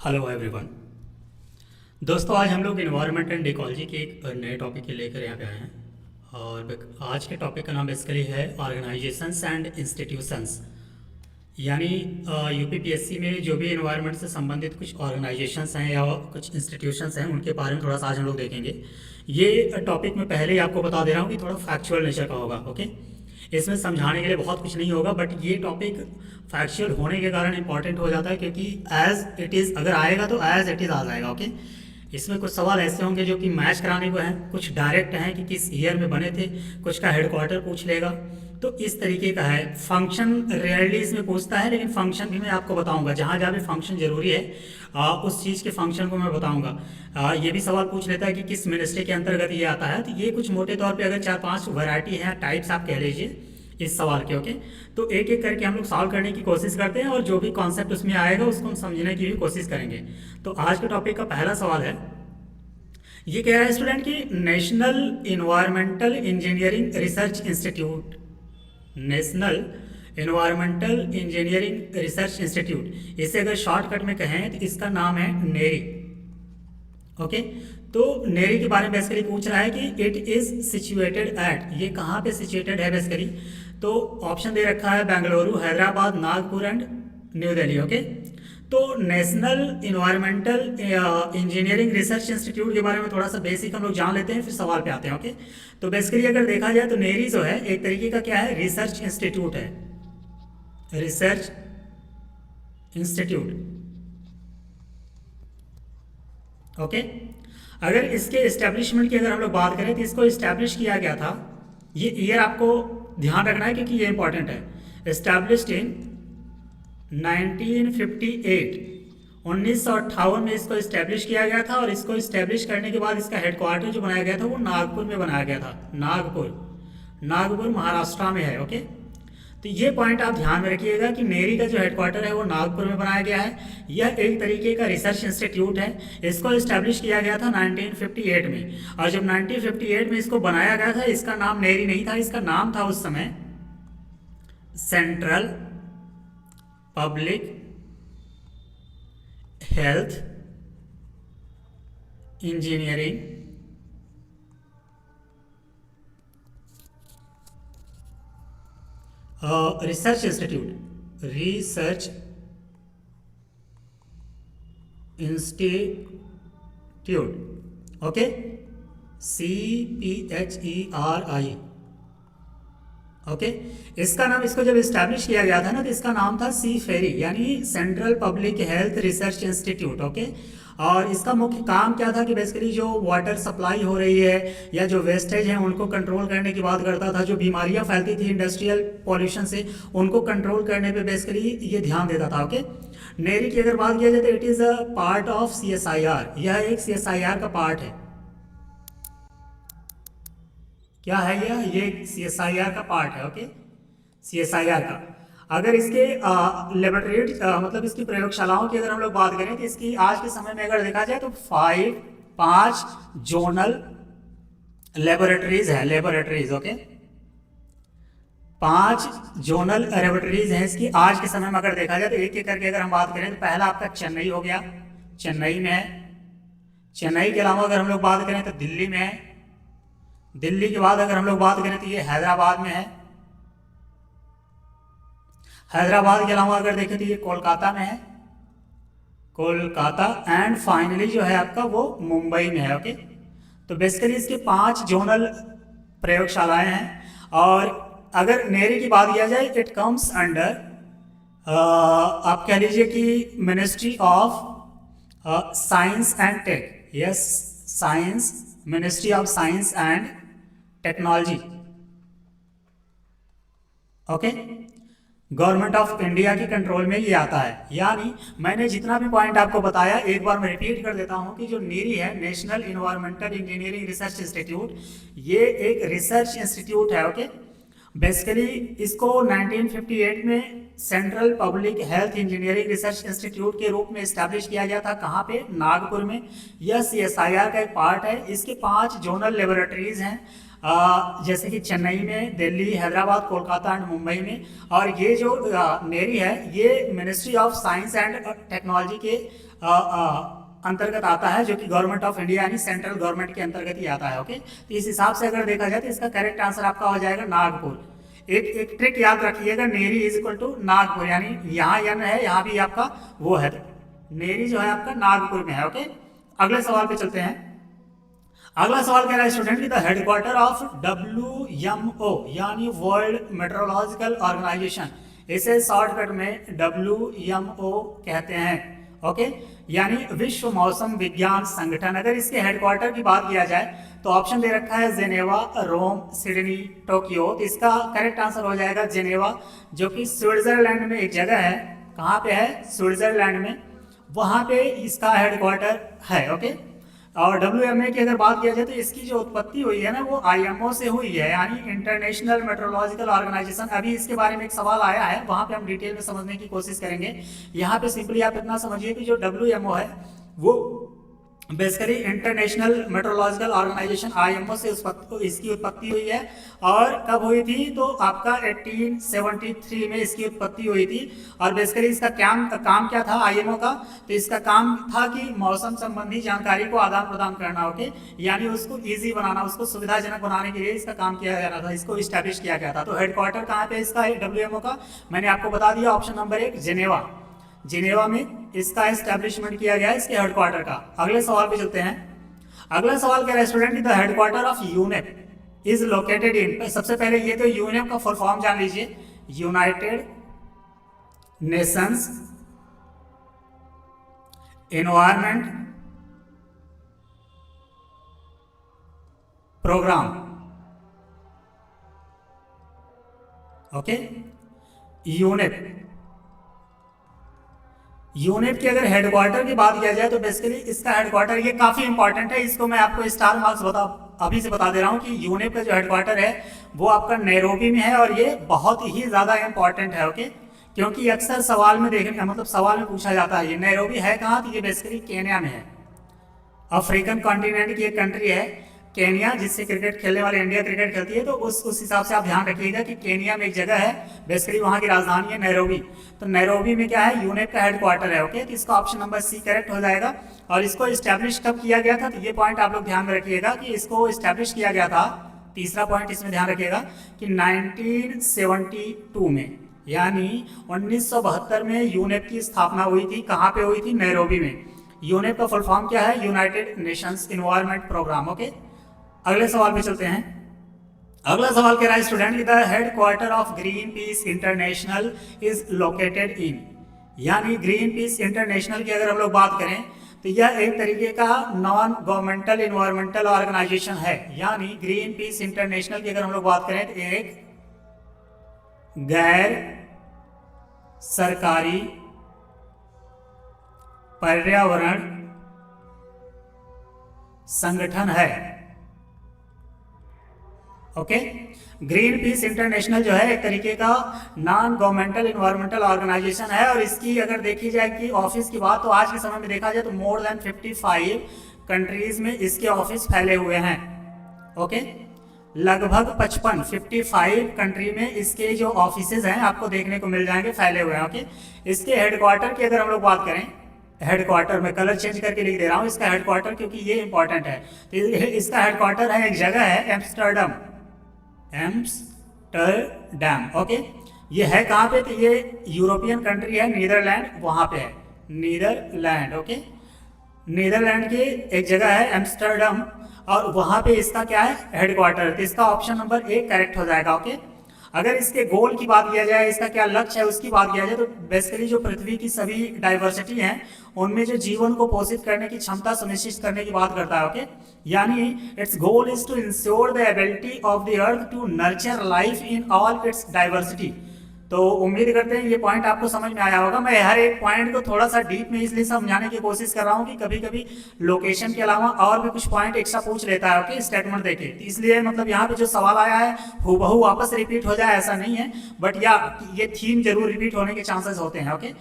Hello everyone. दोस्तों, आज हम लोग इन्वायरमेंट एंड इकोलॉजी के एक नए टॉपिक के लेकर यहाँ पे आए हैं। और आज के टॉपिक का नाम बेसिकली है ऑर्गेनाइजेशंस एंड इंस्टीट्यूशंस। यानी यूपीपीएससी में जो भी इन्वायरमेंट से संबंधित कुछ ऑर्गेनाइजेशंस हैं या कुछ इंस्टीट्यूशंस हैं, उनके बारे में थोड़ा सा आज हम लोग देखेंगे। ये टॉपिक मैं पहले ही आपको बता दे रहा हूँ कि थोड़ा फैक्चुअल नेचर का होगा। ओके, इसमें समझाने के लिए बहुत कुछ नहीं होगा, बट ये टॉपिक फैक्चुअल होने के कारण इंपॉर्टेंट हो जाता है, क्योंकि एज इट इज़ अगर आएगा तो एज इट इज़ आ जाएगा। ओके, इसमें कुछ सवाल ऐसे होंगे जो कि मैच कराने को हैं, कुछ डायरेक्ट हैं कि किस ईयर में बने थे, कुछ का हेडक्वार्टर पूछ लेगा। तो इस तरीके का है। फंक्शन रेयरली इसमें पूछता है, लेकिन फंक्शन भी मैं आपको बताऊंगा। जहाँ जहाँ भी फंक्शन जरूरी है उस चीज़ के फंक्शन को मैं बताऊंगा। ये भी सवाल पूछ लेता है कि किस मिनिस्ट्री के अंतर्गत ये आता है। तो ये कुछ मोटे तौर पे अगर 4-5 वैरायटी है, टाइप्स आप कह लीजिए इस सवाल के। ओके, तो एक एक करके हम लोग सॉल्व करने की कोशिश करते हैं और जो भी कॉन्सेप्ट उसमें आएगा उसको हम समझने की भी कोशिश करेंगे। तो आज के टॉपिक का पहला सवाल है, ये कह रहा है स्टूडेंट कि national Environmental Engineering Research institute, national Environmental Engineering Research institute, इसे अगर शॉर्टकट में कहें तो इसका नाम है नेरी। ओके, तो नेरी के बारे में बेसिकली पूछ रहा है कि इट इज सिचुएटेड एट, ये कहाँ पे सिचुएटेड है बेसिकली। तो ऑप्शन दे रखा है Bengaluru, Hyderabad, Nagpur and New Delhi. Okay, तो National Environmental Engineering Research Institute के बारे में थोड़ा सा बेसिक हम लोग जान लेते हैं, फिर सवाल पे आते हैं। ओके, तो बेसिकली अगर देखा जाए तो नेरी जो है एक तरीके का क्या है, रिसर्च इंस्टीट्यूट है, रिसर्च इंस्टीट्यूट। ओके, अगर इसके इस्टेब्लिशमेंट की अगर हम लोग बात करें तो इसको इस्टेब्लिश किया गया था, ये ईयर आपको ध्यान रखना है क्योंकि ये इंपॉर्टेंट है। इस्टेब्लिश्ड इन 1958, 1958 में इसको इस्टेब्लिश किया गया था। और इसको इस्टेब्लिश करने के बाद इसका हेडक्वार्टर जो बनाया गया था वो नागपुर में बनाया गया था। नागपुर महाराष्ट्र में है। ओके, तो ये पॉइंट आप ध्यान में रखिएगा कि नेरी का जो हेडक्वार्टर है वो नागपुर में बनाया गया है। यह एक तरीके का रिसर्च इंस्टीट्यूट है। इसको इस्टेब्लिश किया गया था 1958 में। और जब 1958 में इसको बनाया गया था, इसका नाम नेरी नहीं था, इसका नाम था उस समय central public health engineering Research institute, research institute. Okay, CPHERI। Okay, इसका नाम, इसको जब इस्टेब्लिश किया गया था ना, तो इसका नाम था सी फेरी, यानी central public health research institute. Okay, और इसका मुख्य काम क्या था कि बेसिकली जो वाटर सप्लाई हो रही है या जो वेस्टेज है उनको कंट्रोल करने की बात करता था। जो बीमारियां फैलती थी इंडस्ट्रियल पॉल्यूशन से, उनको कंट्रोल करने पे बेसिकली ये ध्यान देता था। ओके, नेरी की अगर बात किया जाए तो it is a part of CSIR, यह एक CSIR का पार्ट है। क्या है ये CSIR का पार्ट है। ओके, CSIR का। अगर इसके लेबोरेटरी मतलब इसकी प्रयोगशालाओं की अगर हम लोग बात करें तो इसकी आज के समय में अगर देखा जाए तो 5 जोनल लेबोरेटरीज है, लेबोरेटरीज। ओके, 5 जोनल लेबोरेटरीज हैं इसकी आज के समय में। अगर देखा जाए तो एक एक करके अगर हम बात करें तो पहला आपका चेन्नई हो गया, चेन्नई में है। चेन्नई के अलावा अगर हम लोग बात करें तो दिल्ली में है। दिल्ली के बाद अगर हम लोग बात करें तो ये हैदराबाद में है। हैदराबाद के अलावा अगर देखें तो ये कोलकाता में है, कोलकाता। एंड फाइनली जो है आपका वो मुंबई में है। ओके, तो बेसिकली इसके 5 जोनल प्रयोगशालाएं हैं। और अगर नेरी की बात किया जाए, इट कम्स अंडर आप कह लीजिए कि ministry of science and tech. Yes, science, ministry of science and technology. Okay, government of India के कंट्रोल में ये आता है। यानी मैंने जितना भी पॉइंट आपको बताया एक बार मैं रिपीट कर देता हूं कि जो नेरी है, national Environmental Engineering Research institute, ये एक रिसर्च इंस्टीट्यूट है। ओके, बेसिकली इसको 1958 में central public health engineering Research Institute के रूप में इस्टेब्लिश किया गया था। कहाँ पे? नागपुर में। यह CSIR का एक पार्ट है। इसके 5 जोनल लेबोरेटरीज हैं। जैसे कि चेन्नई में, दिल्ली, हैदराबाद, कोलकाता एंड मुंबई में। और ये जो नेरी है ये ministry of science and technology के अंतर्गत आता है, जो कि गवर्नमेंट ऑफ इंडिया यानी सेंट्रल गवर्नमेंट के अंतर्गत ही आता है। ओके, तो इस हिसाब से अगर देखा जाए तो इसका करेक्ट आंसर आपका हो जाएगा नागपुर। एक ट्रिक याद रखिएगा, नेरी इज इक्वल टू नागपुर, यानी यहाँ यन है, यहाँ भी आपका वो है, नेरी जो है आपका नागपुर में है। ओके, अगले सवाल पे चलते हैं। अगला सवाल कह रहा है स्टूडेंट की द हेडक्वार्टर ऑफ WMO यानी वर्ल्ड मेट्रोलॉजिकल ऑर्गेनाइजेशन, इसे शॉर्टकट में WMO कहते हैं। ओके, यानी विश्व मौसम विज्ञान संगठन। अगर इसके हेडक्वार्टर की बात किया जाए तो ऑप्शन दे रखा है जेनेवा, रोम, सिडनी, टोक्यो। तो इसका करेक्ट आंसर हो जाएगा जेनेवा, जो कि स्विट्जरलैंड में एक जगह है। कहाँ पे है? स्विट्जरलैंड में, वहाँ पे इसका हेडक्वार्टर है। ओके, और WMA की अगर बात किया जाए तो इसकी जो उत्पत्ति हुई है ना वो IMO से हुई है, यानी इंटरनेशनल मेट्रोलॉजिकल ऑर्गेनाइजेशन। अभी इसके बारे में एक सवाल आया है, वहाँ पे हम डिटेल में समझने की कोशिश करेंगे। यहाँ पे सिंपली आप इतना समझिए कि जो WMO है वो basically international meteorological organization IMO से इसकी उत्पत्ति हुई है। और कब हुई थी? तो आपका 1873 में इसकी उत्पत्ति हुई थी। और बेसिकली इसका काम क्या था IMO का? तो इसका काम था कि मौसम संबंधी जानकारी को आदान प्रदान करना। ओके, यानी उसको इजी बनाना, उसको सुविधाजनक बनाने के लिए इसका काम किया जा रहा था, इसको इस्टेब्लिश किया गया था। तो हेडक्वार्टर कहाँ पे इसका WMO का? मैंने आपको बता दिया, ऑप्शन नंबर 1 जिनेवा, जिनेवा में इसका एस्टेब्लिशमेंट किया गया है, इसके हेडक्वार्टर का। अगले सवाल पे चलते हैं। अगला सवाल कह रहा है student, the headquarter of UNEP is located in. सबसे पहले ये तो यूनेप का फुल फॉर्म जान लीजिए, United Nations environment programme. Okay, UNEP, unit की अगर हेडक्वार्टर की बात किया जाए तो बेसिकली इसका हेडक्वार्टर ये काफी इंपॉर्टेंट है, इसको मैं आपको स्टार मार्क्स अभी से बता दे रहा हूँ कि यूनिट का जो हेडक्वार्टर है वो आपका नैरोबी में है। और ये बहुत ही ज्यादा इंपॉर्टेंट है। ओके, क्योंकि अक्सर सवाल में देखने का मतलब सवाल में पूछा जाता है ये नैरोबी है कहाँ? तो ये बेसिकली केन्या में है, अफ्रीकन कॉन्टिनेंट की एक कंट्री है केनिया, जिससे क्रिकेट खेलने वाले इंडिया क्रिकेट खेलती है। तो उस हिसाब से आप ध्यान रखिएगा कि केनिया में एक जगह है, बेसिकली वहाँ की राजधानी है नैरोबी। तो नैरोबी में क्या है? यूनेप का हेडक्वार्टर है। ओके, तो इसका ऑप्शन नंबर C करेक्ट हो जाएगा। और इसको इस्टेब्लिश कब किया गया था? तो ये पॉइंट आप लोग ध्यान में रखिएगा कि इसको इस्टेब्लिश किया गया था, तीसरा पॉइंट इसमें ध्यान रखिएगा कि 1972 में, यानी 1972 में यूनेप की स्थापना हुई थी। कहाँ पे हुई थी? नैरोबी में। यूनेप का फुल फॉर्म क्या है? United Nations environment programme. Okay, अगले सवाल पे चलते हैं। अगला सवाल कह रहा है student, the headquarter of green peas international is located in, यानी ग्रीन पीस इंटरनेशनल की अगर हम लोग बात करें तो यह एक तरीके का नॉन गवर्नमेंटल एनवायरमेंटल ऑर्गेनाइजेशन है। यानी ग्रीन पीस इंटरनेशनल की अगर हम लोग बात करें तो एक गैर सरकारी पर्यावरण संगठन है। ओके, ग्रीन पीस इंटरनेशनल जो है एक तरीके का नॉन गवर्नमेंटल एनवायरमेंटल ऑर्गेनाइजेशन है। और इसकी अगर देखी जाए कि ऑफिस की बात, तो आज के समय में देखा जाए तो मोर देन 55 कंट्रीज में इसके ऑफिस फैले हुए हैं। ओके, लगभग 55 कंट्री में इसके जो ऑफिसेज हैं आपको देखने को मिल जाएंगे, फैले हुए हैं। ओके, इसके हेडक्वार्टर की अगर हम लोग बात करें, हेडक्वार्टर में कलर चेंज करके लिख दे रहा हूँ इसका हेडक्वार्टर, क्योंकि ये इंपॉर्टेंट है। तो इसका हेडक्वार्टर है, एक जगह है एम्स्टर्डम, एम्स्टर्डम। ओके, ये है कहाँ पे? तो ये यूरोपियन कंट्री है, नीदरलैंड, वहाँ पे है नीदरलैंड। ओके, नीदरलैंड की एक जगह है एम्स्टर्डम, और वहाँ पे इसका क्या है? हेडक्वार्टर। तो इसका ऑप्शन नंबर 1 करेक्ट हो जाएगा। ओके, अगर इसके गोल की बात किया जाए, इसका क्या लक्ष्य है उसकी बात किया जाए, तो बेसिकली जो पृथ्वी की सभी डाइवर्सिटी हैं उनमें जो जीवन को पोषित करने की क्षमता सुनिश्चित करने की बात करता है। ओके, यानी its goal is to ensure the ability of the earth to nurture life in all its diversity. तो उम्मीद करते हैं ये पॉइंट आपको समझ में आया होगा। मैं हर एक पॉइंट को थोड़ा सा डीप में इसलिए समझाने की कोशिश कर रहा हूँ कि कभी कभी लोकेशन के अलावा और भी कुछ पॉइंट एक्स्ट्रा पूछ लेता है। ओके, स्टेटमेंट देके, इसलिए मतलब यहाँ पे जो सवाल आया है हूबहू वापस रिपीट हो जाए ऐसा नहीं है, बट या ये थीम जरूर रिपीट होने के चांसेस होते हैं। ओके,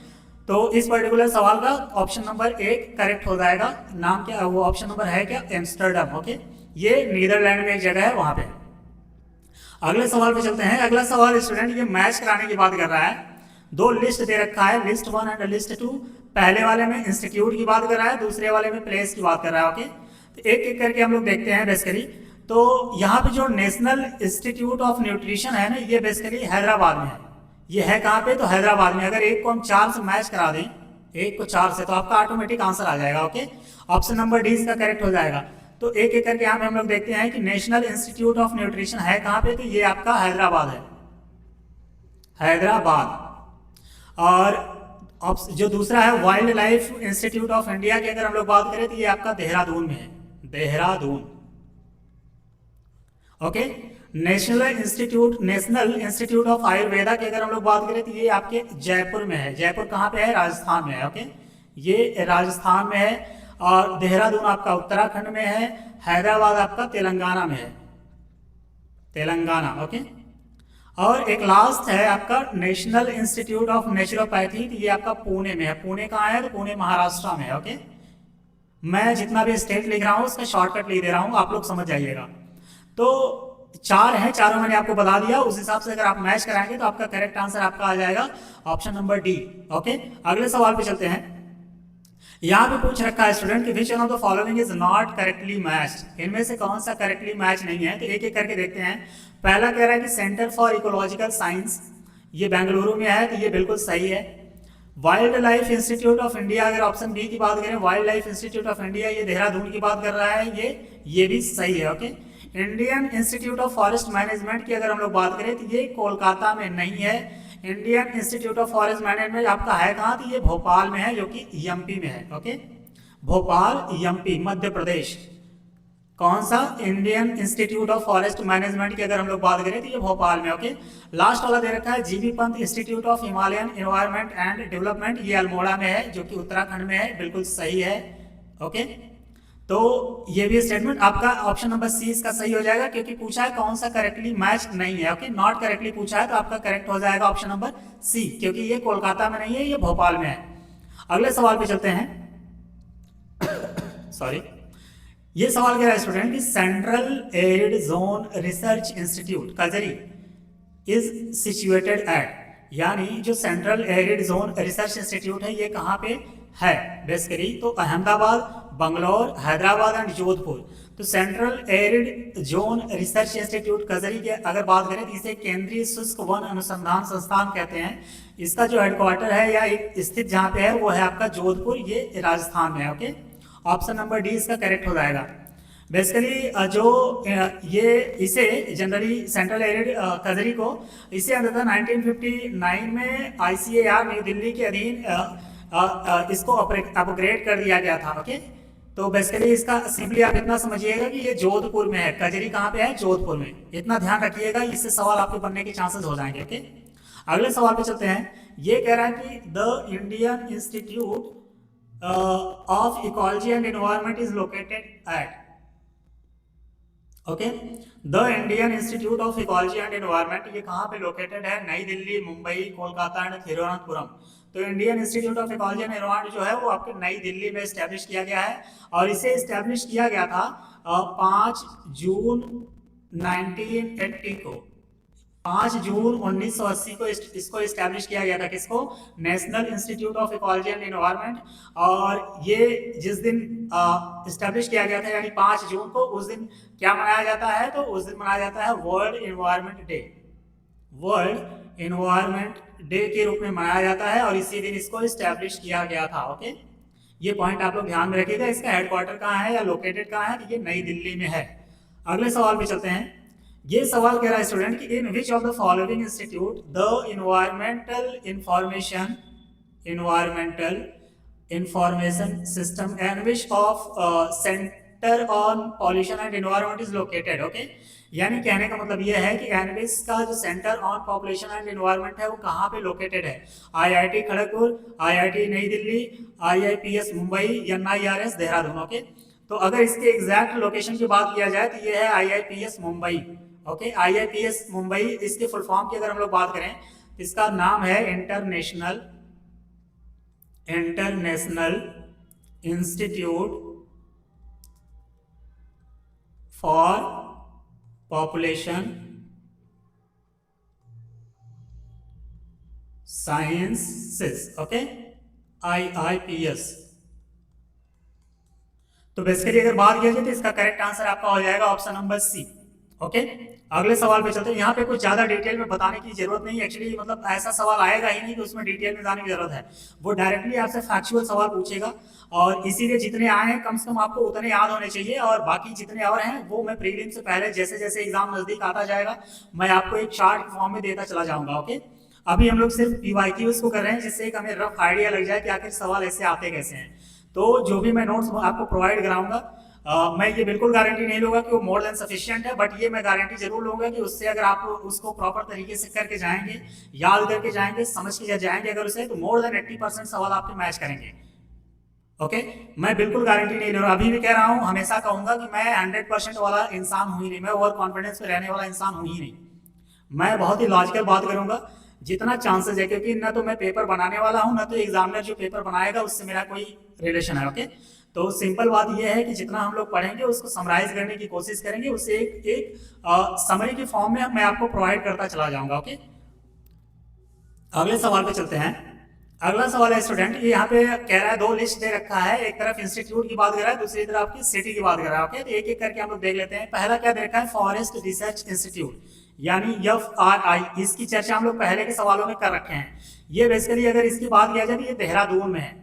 तो इस पर्टिकुलर सवाल का ऑप्शन नंबर 1 करेक्ट हो जाएगा। नाम क्या? वो ऑप्शन नंबर है क्या? एम्स्टर्डम। ओके, ये नीदरलैंड में एक जगह है, वहां पे। अगले सवाल पे चलते हैं। अगला सवाल स्टूडेंट ये मैच कराने की बात कर रहा है। दो लिस्ट दे रखा है, लिस्ट 1 एंड लिस्ट 2। पहले वाले में इंस्टीट्यूट की बात कर रहा है, दूसरे वाले में प्लेस की बात कर रहा है। ओके, तो एक एक करके हम लोग देखते हैं बेसिकली। तो यहाँ पे जो नेशनल इंस्टीट्यूट ऑफ न्यूट्रिशन है ना, ये बेसिकली हैदराबाद में है। ये है कहाँ पे? तो हैदराबाद में। अगर एक को हम 4 से मैच करा दें, एक को 4 से, तो आपका ऑटोमेटिक आंसर आ जाएगा। ओके, ऑप्शन नंबर डी इसका करेक्ट हो जाएगा। तो एक एक करके यहाँ पे हम लोग देखते हैं कि नेशनल इंस्टीट्यूट ऑफ न्यूट्रिशन है कहाँ पे? तो ये आपका हैदराबाद है, हैदराबाद। और जो दूसरा है wild life institute of India की अगर हम लोग बात करें तो ये आपका देहरादून में है, Dehradun. Okay, national institute of Ayurveda की अगर हम लोग बात करें तो ये आपके जयपुर में है। जयपुर कहाँ पे है? राजस्थान में है। ओके, ये राजस्थान में है। और देहरादून आपका उत्तराखंड में है। हैदराबाद आपका तेलंगाना में है, तेलंगाना। ओके, और एक लास्ट है आपका नेशनल इंस्टीट्यूट ऑफ नेचुरोपैथी, तो ये आपका पुणे में है। पुणे कहाँ है? तो पुणे महाराष्ट्र में है। ओके, मैं जितना भी स्टेट लिख रहा हूँ उसका शॉर्टकट लिख दे रहा हूँ, आप लोग समझ जाइएगा। तो 4 हैं, चारों मैंने आपको बता दिया। उस हिसाब से अगर आप मैच कराएंगे तो आपका करेक्ट आंसर आपका आ जाएगा ऑप्शन नंबर डी। ओके, अगले सवाल पे चलते हैं। यहाँ पे पूछ रखा है स्टूडेंट कि which one of the following is not correctly matched, इनमें से कौन सा करेक्टली मैच नहीं है? तो एक एक करके देखते हैं। पहला कह रहा है कि सेंटर फॉर इकोलॉजिकल साइंस, ये बेंगलुरु में है, तो ये बिल्कुल सही है। Wild life institute of India, अगर ऑप्शन बी की बात करें, wild life institute of India, ये देहरादून की बात कर रहा है, ये भी सही है। Okay, Indian institute of forest management की अगर हम लोग बात करें तो ये कोलकाता में नहीं है। Indian institute of forest management आपका है कहाँ? तो ये भोपाल में है, जो कि एमपी में है। Okay, Bhopal MP, Madhya Pradesh. कौन सा? Indian institute of forest management की अगर हम लोग बात करें तो ये भोपाल में। ओके, लास्ट वाला दे रखा है GB Pant institute of Himalayan environment and development, ये अल्मोड़ा में है, जो कि उत्तराखंड में है, बिल्कुल सही है। ओके, तो ये भी स्टेटमेंट आपका ऑप्शन नंबर सी इसका सही हो जाएगा, क्योंकि पूछा है कौन सा करेक्टली मैच नहीं है। ओके, नॉट करेक्टली पूछा है, तो आपका करेक्ट हो जाएगा ऑप्शन नंबर सी, क्योंकि ये कोलकाता में नहीं है, ये भोपाल में है। अगले सवाल पे चलते हैं। सॉरी, ये सवाल कह रहा है स्टूडेंट कि central arid zone research institute कजरी इज सिचुएटेड एट, यानी जो central arid zone research institute है ये कहाँ पे है बेसिकली? तो अहमदाबाद, बंगलौर, हैदराबाद एंड जोधपुर। तो central arid zone research institute कजरी की अगर बात करें तो इसे केंद्रीय शुष्क वन अनुसंधान संस्थान कहते हैं। इसका जो हेडक्वार्टर है या स्थित जहाँ पे है वो है आपका जोधपुर, ये राजस्थान में है। ओके, ऑप्शन नंबर डी इसका करेक्ट हो जाएगा। बेसिकली जो ये इसे जनरली सेंट्रल एरिड कजरी को इसे अंततः 1959 में ICAR नई दिल्ली के अधीन इसको अपग्रेड कर दिया गया था। ओके, तो बेसिकली इसका सिंपली आप इतना समझिएगा कि ये जोधपुर में है। कजरी कहाँ पे है? जोधपुर में। इतना ध्यान रखिएगा, इससे सवाल आपके बनने के चांसेस हो जाएंगे। ओके, अगले सवाल पे चलते हैं। ये कह रहा है कि the Indian institute of ecology and environment is located at. Okay, the Indian institute of ecology and environment ये कहाँ पे लोकेटेड है? नई दिल्ली, मुंबई, कोलकाता एंड तिरुवनंतपुरम। तो Indian institute of ecology and environment जो है वो आपके नई दिल्ली में स्टैब्लिश किया गया है, और इसे स्टैब्लिश किया गया था 5 जून 1980 को। 5 जून 1980 को इसको स्टैब्लिश किया गया था। किसको? National institute of ecology and environment. और ये जिस दिन स्टैब्लिश किया गया था यानी 5 जून को, उस दिन क्या मनाया जाता है? तो उस दिन मनाया जाता है world environment day. World environment day के रूप में मनाया जाता है, और इसी दिन इसको स्टैब्लिश किया गया था। ओके, ये पॉइंट आप लोग ध्यान में रखिएगा। इसका हेडक्वार्टर कहाँ है या लोकेटेड कहाँ है? तो ये नई दिल्ली में है। अगले सवाल पे चलते हैं। ये सवाल कह रहा है स्टूडेंट कि in which of the following institute the environmental information system ENVIS of centre on pollution and environment is located. Okay, यानी कहने का मतलब यह है कि एनविश का जो centre on population and environment है वो कहाँ पे लोकेटेड है? IIT खड़गपुर, IIT नई Delhi, IIPS Mumbai, NIRS Dehradun. Okay, तो अगर इसके एग्जैक्ट लोकेशन की बात किया जाए तो ये है IIPS Mumbai. Okay, IIPS Mumbai, इसके फुल फॉर्म की अगर हम लोग बात करें, इसका नाम है international institute for population sciences, okay, IIPS। तो बेसिकली अगर बात किया जाए तो इसका करेक्ट आंसर आपका हो जाएगा ऑप्शन नंबर सी। ओके, अगले सवाल पे चलते हैं। यहाँ पे कुछ ज्यादा डिटेल में बताने की जरूरत नहीं, एक्चुअली मतलब ऐसा सवाल आएगा ही नहीं कि उसमें डिटेल में जाने की जरूरत है। वो डायरेक्टली आपसे फैक्चुअल सवाल पूछेगा, और इसीलिए जितने आए हैं कम से कम आपको उतने याद होने चाहिए, और बाकी जितने और हैं वो मैं प्रीलिम से पहले जैसे जैसे एग्जाम नजदीक आता जाएगा मैं आपको एक चार्ट फॉर्म में देता चला जाऊंगा। ओके, अभी हम लोग सिर्फ PYQs को कर रहे हैं, जिससे एक हमें रफ आइडिया लग जाए कि आखिर सवाल ऐसे आते कैसे हैं। तो जो भी मैं नोट्स आपको प्रोवाइड कराऊंगा, मैं ये बिल्कुल गारंटी नहीं लूंगा कि वो मोर देन सफिशिएंट है, बट ये मैं गारंटी जरूर लूंगा कि उससे अगर आप उसको प्रॉपर तरीके से करके जाएंगे, याद करके जाएंगे, समझ के जाएंगे अगर उसे, तो मोर देन 80% सवाल आपके मैच करेंगे। ओके, मैं बिल्कुल गारंटी नहीं ले रहा, अभी भी कह रहा हूँ, हमेशा कहूंगा कि मैं 100% वाला इंसान हूँ ही नहीं, मैं ओवर कॉन्फिडेंस में रहने वाला इंसान हूँ ही नहीं। मैं बहुत ही लॉजिकल बात करूंगा जितना चांसेस है, क्योंकि ना तो मैं पेपर बनाने वाला हूं, ना तो एग्जामिनर जो पेपर बनाएगा उससे मेरा कोई रिलेशन है। ओके, तो सिंपल बात यह है कि जितना हम लोग पढ़ेंगे उसको समराइज करने की कोशिश करेंगे, उससे एक समरी के फॉर्म में मैं आपको प्रोवाइड करता चला जाऊंगा। ओके, अगले सवाल पे चलते हैं। अगला सवाल है स्टूडेंट, ये यहाँ पे कह रहा है, दो लिस्ट दे रखा है, एक तरफ इंस्टीट्यूट की बात कर रहा है, दूसरी तरफ आपकी सिटी की बात कर रहा है। ओके, तो एक एक करके हम लोग देख लेते हैं। पहला क्या दे रखा है, फॉरेस्ट रिसर्च इंस्टीट्यूट, यानी FRI। इसकी चर्चा हम लोग पहले के सवालों में कर रखे हैं। ये बेसिकली अगर इसकी बात किया जाए तो ये देहरादून में है,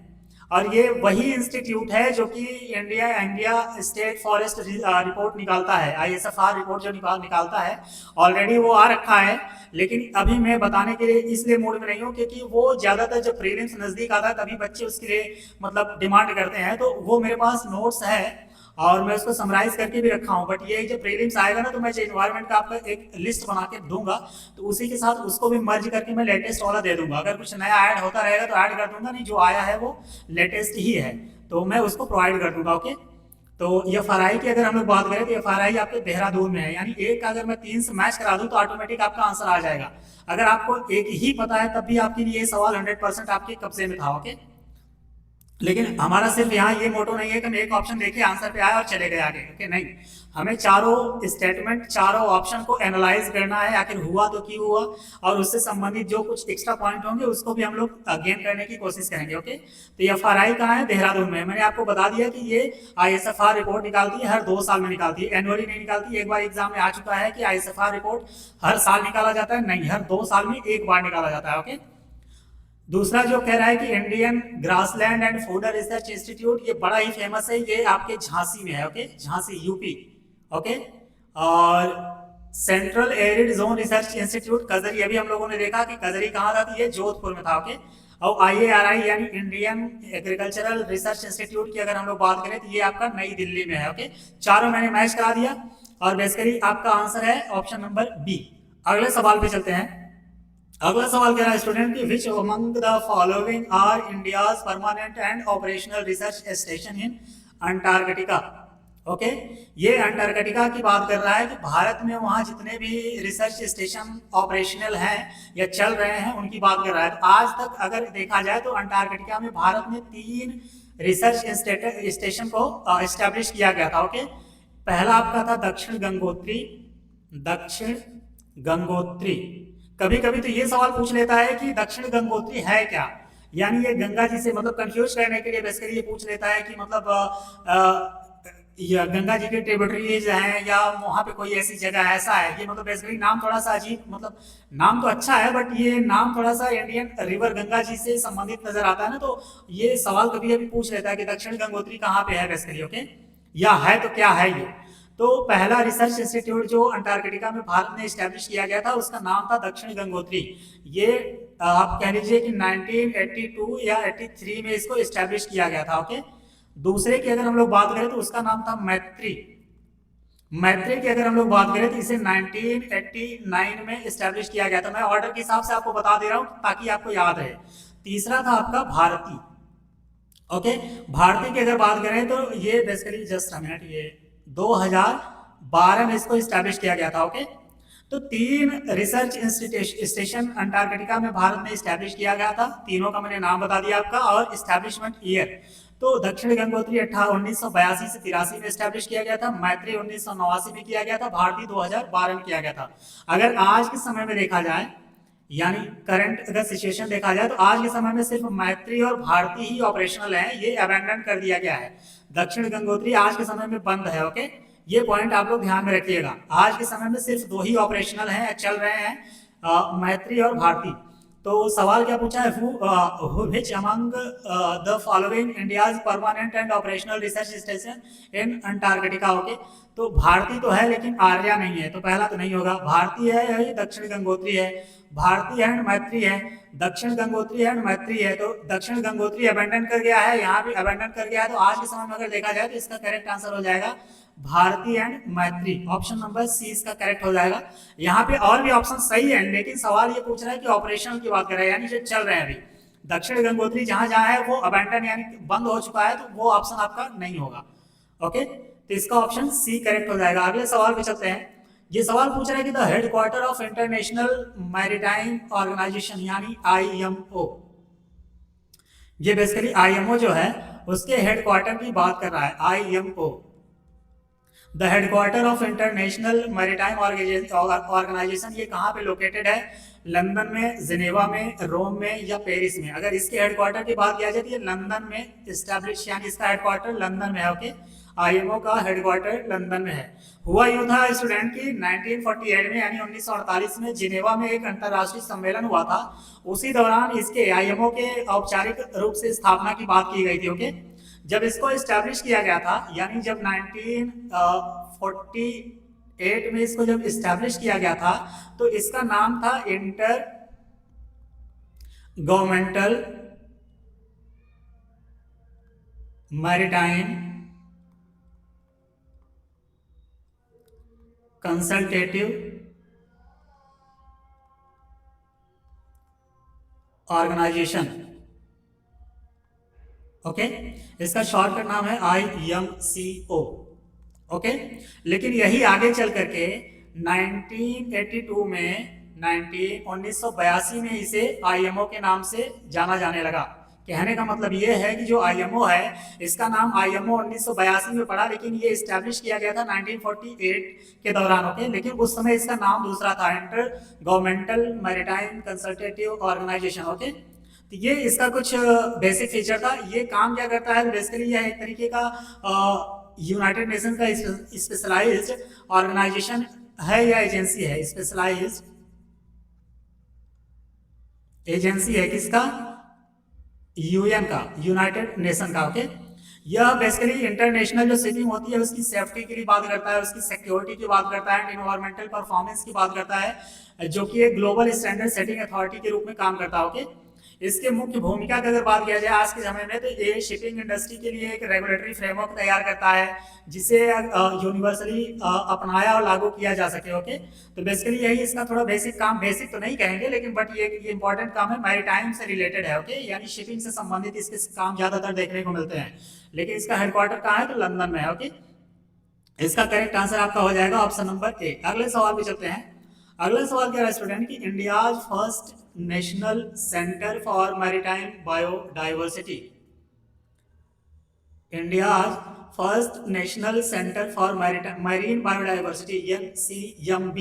और ये वही इंस्टीट्यूट है जो कि इंडिया स्टेट फॉरेस्ट रिपोर्ट निकालता है, ISFR रिपोर्ट जो निकालता है। ऑलरेडी वो आ रखा है, लेकिन अभी मैं बताने के लिए इसलिए मूड में नहीं हूँ क्योंकि वो ज्यादातर जब प्रीलिम्स नजदीक आता है तभी बच्चे उसके लिए मतलब डिमांड करते हैं, तो वो मेरे पास नोट्स है और मैं उसको समराइज करके भी रखा हूँ। बट ये जब प्रीलिम्स आएगा ना, तो मैं जो इन्वायरमेंट का आपका एक लिस्ट बना के दूंगा, तो उसी के साथ उसको भी मर्ज करके मैं लेटेस्ट वाला दे दूंगा। अगर कुछ नया ऐड होता रहेगा तो ऐड कर दूंगा, नहीं जो आया है वो लेटेस्ट ही है, तो मैं उसको प्रोवाइड कर दूंगा। ओके, तो FRI की अगर हम लोग बात करें तो FRI आपके देहरादून में है, यानी एक अगर मैं 3 से मैच करा दूं तो ऑटोमेटिक आपका आंसर आ जाएगा। अगर आपको एक ही पता है तब भी आपके लिए ये सवाल 100% आपके कब्जे में था। ओके, लेकिन हमारा सिर्फ यहाँ ये मोटो नहीं है कि हम एक ऑप्शन देखे आंसर पे आए और चले गए आगे। ओके, नहीं, हमें चारों स्टेटमेंट, चारों ऑप्शन को एनालाइज करना है, आखिर हुआ तो क्यों हुआ, और उससे संबंधित जो कुछ एक्स्ट्रा पॉइंट होंगे उसको भी हम लोग गेन करने की कोशिश करेंगे। ओके, तो FRI कहाँ है, देहरादून में। मैंने आपको बता दिया कि ये ISFR रिपोर्ट निकालती है, हर 2 साल में निकालती है, एनुअली नहीं निकालती। एक बार एग्जाम में आ चुका है कि ISFR रिपोर्ट हर साल निकाला जाता है, नहीं, हर 2 साल में एक बार निकाला जाता है। ओके, दूसरा जो कह रहा है कि Indian grassland and food research institute, ये बड़ा ही फेमस है, ये आपके झांसी में है। Okay, Jhansi UP। ओके, और central arid zone research institute कजरी, अभी हम लोगों ने देखा कि कजरी कहाँ था, ये जोधपुर में था। ओके, और IARI यानी इंडियन एग्रीकल्चरल रिसर्च इंस्टीट्यूट की अगर हम लोग बात करें तो ये आपका नई दिल्ली में है। ओके, चारों मैंने मैच करा दिया और बेसिकली आपका आंसर है ऑप्शन नंबर बी। अगले सवाल पे चलते हैं। अगला सवाल कह रहा है स्टूडेंट की, which among the following are India's permanent and operational research station in Antarctica. Okay, ये अंटार्कटिका की बात कर रहा है कि भारत में वहां जितने भी रिसर्च स्टेशन ऑपरेशनल हैं या चल रहे हैं उनकी बात कर रहा है। तो आज तक अगर देखा जाए तो अंटार्कटिका में भारत में 3 रिसर्च स्टेशन को एस्टेब्लिश किया गया था। ओके, पहला आपका था दक्षिण गंगोत्री। दक्षिण गंगोत्री, कभी कभी तो ये सवाल पूछ लेता है कि दक्षिण गंगोत्री है क्या, यानी ये गंगा जी से मतलब कंफ्यूज करने के लिए बेसिकली ये पूछ लेता है कि मतलब या गंगा जी के ट्रिब्यूटरीज हैं या वहां पे कोई ऐसी जगह ऐसा है। ये मतलब बेसिकली नाम थोड़ा सा अजीब, मतलब नाम तो अच्छा है बट ये नाम थोड़ा सा इंडियन रिवर गंगा जी से संबंधित नजर आता है ना, तो ये सवाल कभी कभी पूछ लेता है कि दक्षिण गंगोत्री कहाँ पे है बेसिकली। ओके, या है तो क्या है ये। तो पहला रिसर्च इंस्टीट्यूट जो अंटार्कटिका में भारत ने स्टैब्लिश किया गया था उसका नाम था दक्षिण गंगोत्री। ये आप कह लीजिए कि 1982 या 83 में इसको स्टैब्लिश किया गया था। ओके, दूसरे की अगर हम लोग बात करें तो उसका नाम था मैत्री। मैत्री की अगर हम लोग बात करें तो इसे 1989 में स्टैब्लिश किया गया था। मैं ऑर्डर के हिसाब से आपको बता दे रहा हूं ताकि आपको याद रहे। तीसरा था आपका भारती। ओके, भारती की अगर बात करें तो ये बेसिकली जस्ट मिनट, ये 2012 में इसको स्टैब्लिश किया गया था। ओके, तो 3 रिसर्च स्टेशन अंटार्कटिका में भारत में स्टैब्लिश किया गया था। तीनों का मैंने नाम बता दिया आपका और स्टैब्लिशमेंट ईयर। तो दक्षिण गंगोत्री 1982 से 83 में स्टैब्लिश किया गया था, मैत्री 1989 में किया गया था, भारती 2012 में किया गया था। अगर आज के समय में देखा जाए यानी करंट अगर सिचुएशन देखा जाए तो आज के समय में सिर्फ मैत्री और भारती ही ऑपरेशनल है, ये अबेंडन कर दिया गया है। दक्षिण गंगोत्री आज के समय में बंद है। ओके, ये पॉइंट आप लोग ध्यान में रखिएगा। आज के समय में सिर्फ 2 ही ऑपरेशनल हैं, चल रहे हैं, मैत्री और भारती। तो सवाल क्या पूछा है, विच among the following India's permanent and operational research station in Antarctica. Okay, तो भारती तो है लेकिन आर्या नहीं है, तो पहला तो नहीं होगा। भारती है या दक्षिण गंगोत्री है? भारती एंड मैत्री है, दक्षिण गंगोत्री एंड मैत्री है। तो दक्षिण गंगोत्री अबेंडन कर गया है, यहाँ भी अबेंडन कर गया है। तो आज के समय में अगर देखा जाए तो इसका करेक्ट आंसर हो जाएगा भारती एंड मैत्री। ऑप्शन नंबर सी इसका करेक्ट हो जाएगा। यहाँ पे और भी ऑप्शन सही है, लेकिन सवाल ये पूछ रहा है कि ऑपरेशनल की बात कर रहे हैं, यानी जो चल रहे हैं अभी। दक्षिण गंगोत्री जहां जहां है वो अबेंडन यानी बंद हो चुका है, तो वो ऑप्शन आपका नहीं होगा। ओके, तो इसका ऑप्शन सी करेक्ट हो जाएगा। अगले सवाल पे चलते हैं। ये सवाल पूछ रहा है कि the headquarter of international maritime organization यानी आईएमओ, ये बेसिकली आईएमओ जो है उसके हेडक्वार्टर की बात कर रहा है। IMO, the headquarter of international maritime organization, ये कहाँ पे लोकेटेड है? लंदन में, जिनेवा में, रोम में या पेरिस में? अगर इसके हेडक्वार्टर की बात किया जाए तो ये लंदन में इस्टेब्लिश, यानी इसका हेडक्वार्टर लंदन में है। ओके, आईएमओ का हेडक्वार्टर लंदन में है। हुआ यूं था स्टूडेंट की 1948 में यानी 1948 में जिनेवा में एक अंतर्राष्ट्रीय सम्मेलन हुआ था। उसी दौरान इसके आईएमओ के औपचारिक रूप से स्थापना की बात की गई थी। ओके, जब इसको इस्टेब्लिश किया गया था, यानी जब 1948 में इसको जब इस्टेब्लिश किया गया था, तो इसका नाम था intergovernmental maritime consultative organization. Okay, इसका शॉर्टकट नाम है IMCO। ओके, लेकिन यही आगे चल करके 1982 में 1982 में इसे IMO के नाम से जाना जाने लगा। कहने का मतलब ये है कि जो IMO है इसका नाम IMO 1982 में पड़ा, लेकिन ये इस्टेब्लिश किया गया था 1948 के दौरान। ओके, लेकिन उस समय इसका नाम दूसरा था, intergovernmental maritime consultative organization. Okay, तो ये इसका कुछ बेसिक फीचर था। ये काम क्या करता है? बेसिकली यह एक तरीके का यूनाइटेड नेशन का स्पेशलाइज्ड ऑर्गेनाइजेशन है या एजेंसी है। स्पेशलाइज्ड एजेंसी है किसका? यूएन का, यूनाइटेड नेशन का। ओके, यह बेसिकली इंटरनेशनल जो शिपिंग होती है उसकी सेफ्टी के लिए बात करता है, उसकी सिक्योरिटी की बात करता है, एनवायरमेंटल परफॉर्मेंस की बात करता है, जो कि एक ग्लोबल स्टैंडर्ड सेटिंग अथॉरिटी के रूप में काम करता है। ओके, इसके मुख्य भूमिका की अगर बात किया जाए आज के समय में, तो ये शिपिंग इंडस्ट्री के लिए एक रेगुलेटरी फ्रेमवर्क तैयार करता है जिसे यूनिवर्सली अपनाया और लागू किया जा सके। ओके, तो बेसिकली यही इसका थोड़ा बेसिक काम, बेसिक तो नहीं कहेंगे लेकिन बट ये इंपॉर्टेंट काम है, मैरीटाइम से रिलेटेड है। ओके, यानी शिपिंग से संबंधित इसके काम ज्यादातर देखने को मिलते हैं, लेकिन इसका हेडक्वार्टर कहाँ है? तो लंदन में है। ओके, इसका करेक्ट आंसर आपका हो जाएगा ऑप्शन नंबर ए। अगले सवाल पे चलते हैं। अगला सवाल क्या है स्टूडेंट की India's first national centre for maritime biodiversity. India's first national centre for marine biodiversity NCMB,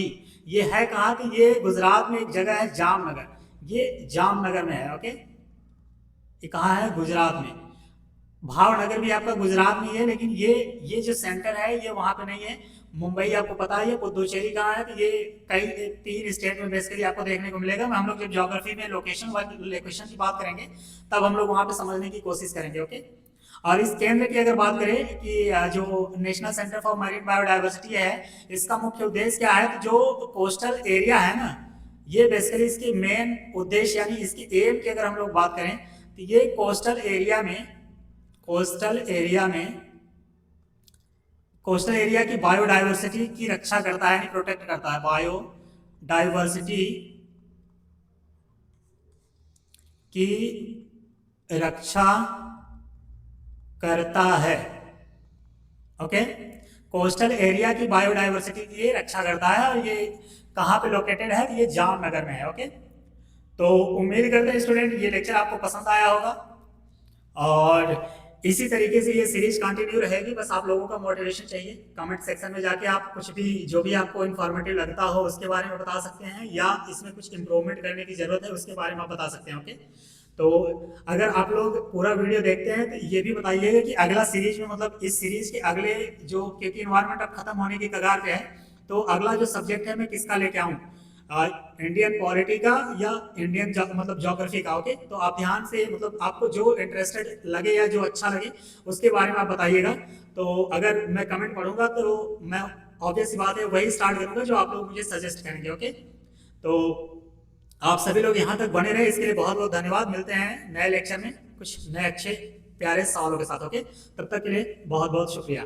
ये है कहाँ? कि ये गुजरात में एक जगह है जामनगर, ये जामनगर में है। ओके, ये कहाँ है? गुजरात में। भावनगर भी आपका गुजरात में ही है, लेकिन ये जो सेंटर है ये वहां पे नहीं है। मुंबई आपको पता है, पुदुचेरी कहाँ है? तो ये कई 3 स्टेट में बेसिकली आपको देखने को मिलेगा। हम लोग जब ज्योग्राफी में लोकेशन की बात करेंगे तब हम लोग वहां पे समझने की कोशिश करेंगे। ओके, और इस केंद्र की अगर बात करें कि जो national centre for marine biodiversity है, इसका मुख्य उद्देश्य क्या है? तो जो कोस्टल एरिया है ना, ये बेसिकली इसकी मेन उद्देश्य यानी इसकी एम की अगर हम लोग बात करें तो ये कोस्टल एरिया की बायोडाइवर्सिटी की रक्षा करता है, यानी प्रोटेक्ट करता है। बायोडाइवर्सिटी की रक्षा करता है। ओके, कोस्टल एरिया की बायोडाइवर्सिटी की ये रक्षा करता है, और ये कहाँ पे लोकेटेड है? ये जामनगर में है। ओके, तो उम्मीद करते हैं स्टूडेंट ये लेक्चर आपको पसंद आया होगा, और इसी तरीके से ये सीरीज कंटिन्यू रहेगी, बस आप लोगों का मोटिवेशन चाहिए। कमेंट सेक्शन में जाके आप कुछ भी जो भी आपको इन्फॉर्मेटिव लगता हो उसके बारे में बता सकते हैं, या इसमें कुछ इम्प्रूवमेंट करने की जरूरत है उसके बारे में आप बता सकते हैं। ओके, तो अगर आप लोग पूरा वीडियो देखते हैं तो ये भी बताइएगा कि अगला सीरीज में, मतलब इस सीरीज के अगले जो, क्योंकि इन्वायरमेंट अब खत्म होने की कगार पे है, तो अगला जो सब्जेक्ट है मैं किसका लेके आऊँ, इंडियन पॉलिटी का या इंडियन मतलब ज्योग्राफी का। ओके, तो आप ध्यान से, मतलब आपको जो इंटरेस्टेड लगे या जो अच्छा लगे उसके बारे में आप बताइएगा। तो अगर मैं कमेंट पढ़ूंगा तो मैं, ऑब्वियस सी बात है, वही स्टार्ट करूंगा जो आप लोग मुझे सजेस्ट करेंगे। ओके, तो आप सभी लोग यहाँ तक बने रहे इसके लिए बहुत बहुत धन्यवाद। मिलते हैं नए लेक्चर में कुछ नए अच्छे प्यारे सवालों के साथ। ओके, तब तक के लिए बहुत बहुत शुक्रिया।